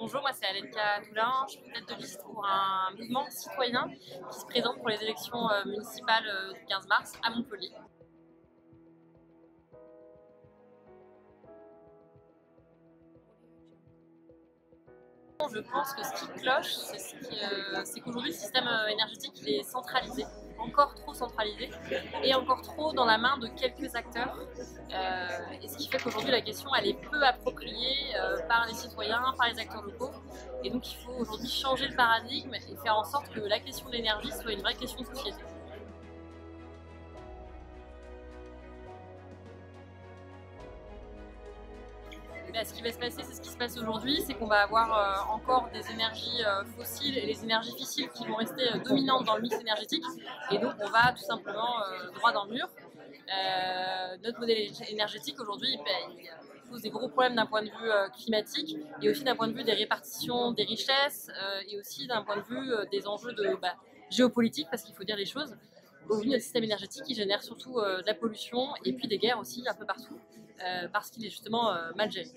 Bonjour, moi c'est Alenka Toulin, je suis tête de liste pour un mouvement citoyen qui se présente pour les élections municipales du 15 mars à Montpellier. Je pense que ce qui cloche, c'est qu'aujourd'hui le système énergétique il est centralisé, encore trop centralisé, et encore trop dans la main de quelques acteurs. Et ce qui fait qu'aujourd'hui la question elle est peu appropriée par les citoyens, par les acteurs locaux. Et donc il faut aujourd'hui changer le paradigme et faire en sorte que la question de l'énergie soit une vraie question de société. Ce qui va se passer, c'est ce qui se passe aujourd'hui, c'est qu'on va avoir encore des énergies fossiles et les énergies fissiles qui vont rester dominantes dans le mix énergétique. Et donc on va tout simplement droit dans le mur. Notre modèle énergétique aujourd'hui, il pose des gros problèmes d'un point de vue climatique et aussi d'un point de vue des répartitions des richesses et aussi d'un point de vue des enjeux de géopolitique, parce qu'il faut dire les choses. Aujourd'hui, notre système énergétique, il génère surtout de la pollution et puis des guerres aussi un peu partout, parce qu'il est justement mal géré.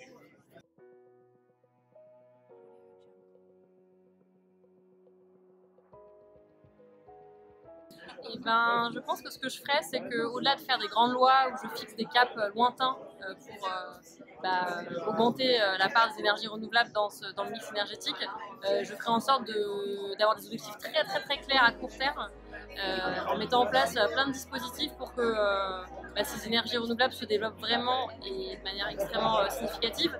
Je pense que ce que je ferais, c'est qu'au-delà de faire des grandes lois où je fixe des caps lointains pour augmenter la part des énergies renouvelables dans le mix énergétique, je ferais en sorte d'avoir des objectifs très très très clairs à court terme, en mettant en place plein de dispositifs pour que ces énergies renouvelables se développent vraiment et de manière extrêmement significative.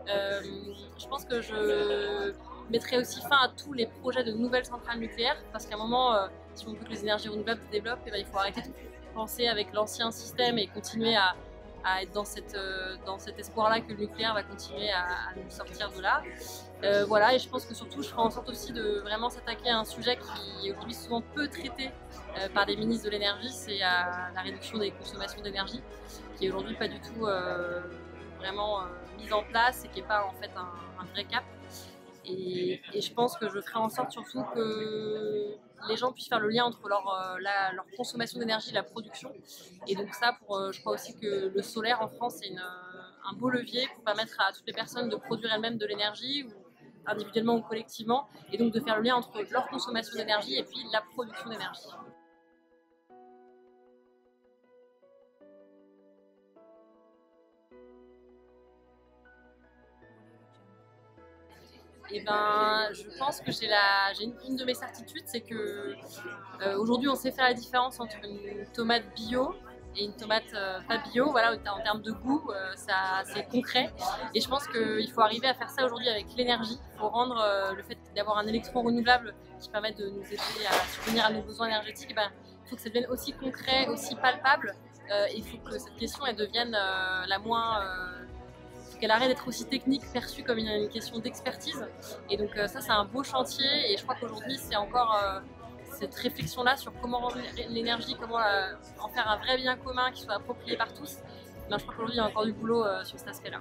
Je pense que je mettrai aussi fin à tous les projets de nouvelles centrales nucléaires, parce qu'à un moment, si on veut que les énergies renouvelables se développent, il faut arrêter de penser avec l'ancien système et continuer à être dans cet espoir-là que le nucléaire va continuer à nous sortir de là. Voilà, et je pense que surtout, je ferai en sorte aussi de vraiment s'attaquer à un sujet qui est aujourd'hui souvent peu traité par les ministres de l'énergie, c'est la réduction des consommations d'énergie, qui est aujourd'hui pas du tout vraiment mise en place et qui n'est pas en fait un vrai cap. Et je pense que je ferai en sorte surtout que les gens puissent faire le lien entre leur consommation d'énergie et la production. Et donc ça, je crois aussi que le solaire en France est un beau levier pour permettre à toutes les personnes de produire elles-mêmes de l'énergie, ou individuellement ou collectivement, et donc de faire le lien entre leur consommation d'énergie et puis la production d'énergie. Je pense que j'ai une de mes certitudes, c'est que aujourd'hui on sait faire la différence entre une tomate bio et une tomate pas bio. Voilà, en termes de goût, c'est concret. Et je pense qu'il faut arriver à faire ça aujourd'hui avec l'énergie. Il faut rendre le fait d'avoir un électron renouvelable qui permet de nous aider à subvenir à nos besoins énergétiques, il faut que ça devienne aussi concret, aussi palpable. Il faut que cette question elle devienne la moins qu'elle arrête d'être aussi technique, perçue comme une question d'expertise. Et donc ça, c'est un beau chantier, et je crois qu'aujourd'hui, c'est encore cette réflexion-là sur comment rendre l'énergie, comment en faire un vrai bien commun qui soit approprié par tous. Je crois qu'aujourd'hui, il y a encore du boulot sur cet aspect-là.